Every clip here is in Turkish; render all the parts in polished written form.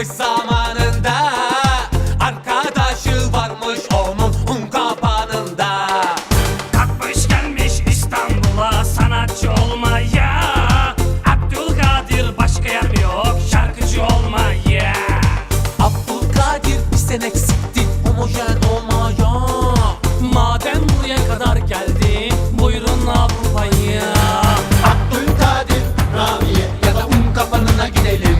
çıkmış zamanında. Arkadaşı varmış onun un kapanında. Kalkmış gelmiş İstanbul'a sanatçı olmaya. Abdülkadir başka yer mi yok şarkıcı olmaya. Abdülkadir bir sen eksiktin homojen olmaya. Madem buraya kadar geldi buyurun Avrupa'ya. Abdülkadir, Ramiye ya da un kapanına gidelim.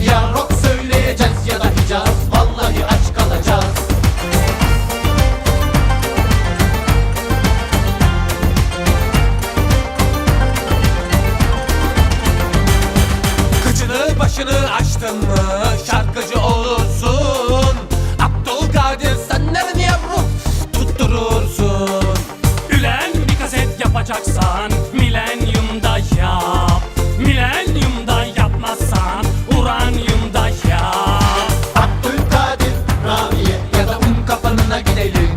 Ya rock söyleyeceğiz ya da Hicaz, vallahi aç kalacağız. Kıçını başını açtın mı şarkıcı olursun. Abdülkadir sen nereni yavrum tutturursun. Ülen bir kaset yapacaksan milenyumda yap. Milenyumda yapmazsan uranyumda yap. Abdülkadir, Ramiye ya da un kapanına gidelim.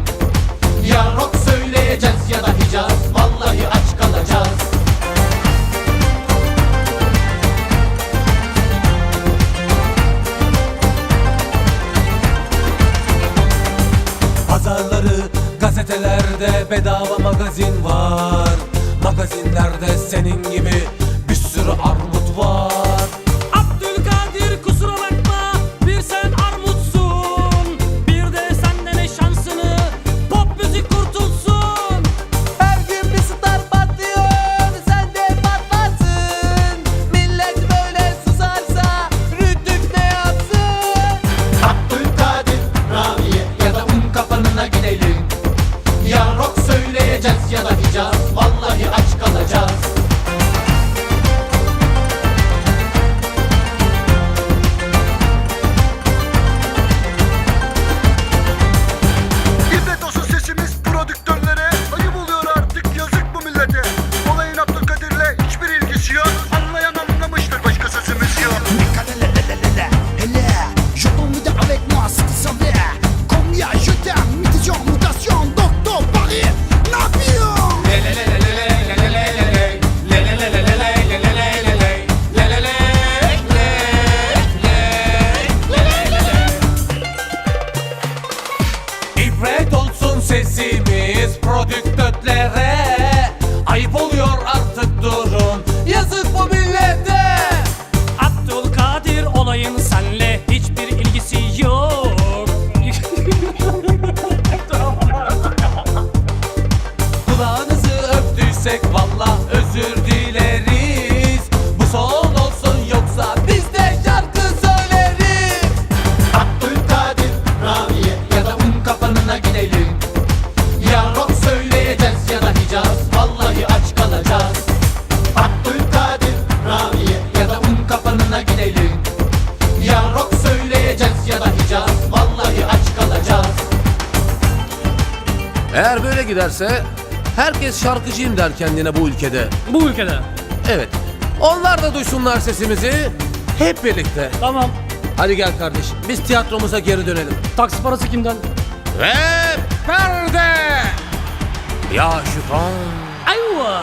Ya rock söyleyeceğiz ya da Hicaz, vallahi aç kalacağız. Pazarları gazetelerde bedava magazin var. Magazinlerde senin gibi bir sürü armut var. Abdülkadir kusura bakma bir sen armutsun. Bir de senden ne şansını pop müzik kurtulsun. Her gün bir star patlıyor, sen de patlarsın. Millet böyle susarsa Rütük ne yapsın? Abdülkadir, Ramiye ya da un kapanına gidelim. Ya rock söyleyeceğiz ya da Hicaz, vallahi aç kalacağız. İbret olsun sesimiz prodüktörlere. Ayıp oluyor artık, yazık bu millete. Olayın Abdülkadir'le hiçbir ilgisi yok. Anlayan anlamıştır, başka sesimiz yok. Je tombe avec moi si tu savais combien je t'aime, mutation, mutation, docteur Paris, Napion. İbret olsun sesimiz prodüktörlere. Ayıp oluyor artık durum, yazık bu millete. Abdülkadir olayın senle hiçbir ilgisi yok. Kulağınızı öptüysek valla özür dileriz. Bu son olsun yoksa biz de şarkı söyleriz. Abdülkadir, Ramiye ya da un kapanına gidelim. Ya rock söyleyeceğiz ya da Hicaz, vallahi aç kalacağız. Abdülkadir, Ramiye ya da un kapanına gidelim. Ya rock söyleyeceğiz ya da Hicaz, vallahi aç kalacağız. Eğer böyle giderse herkes şarkıcıyım der kendine bu ülkede. Bu ülkede. Evet. Onlar da duysunlar sesimizi. Hep birlikte. Tamam. Hadi gel kardeşim. Biz tiyatromuza geri dönelim. Taksi parası kimden? Ve perde. Ya Şükran. Ayva.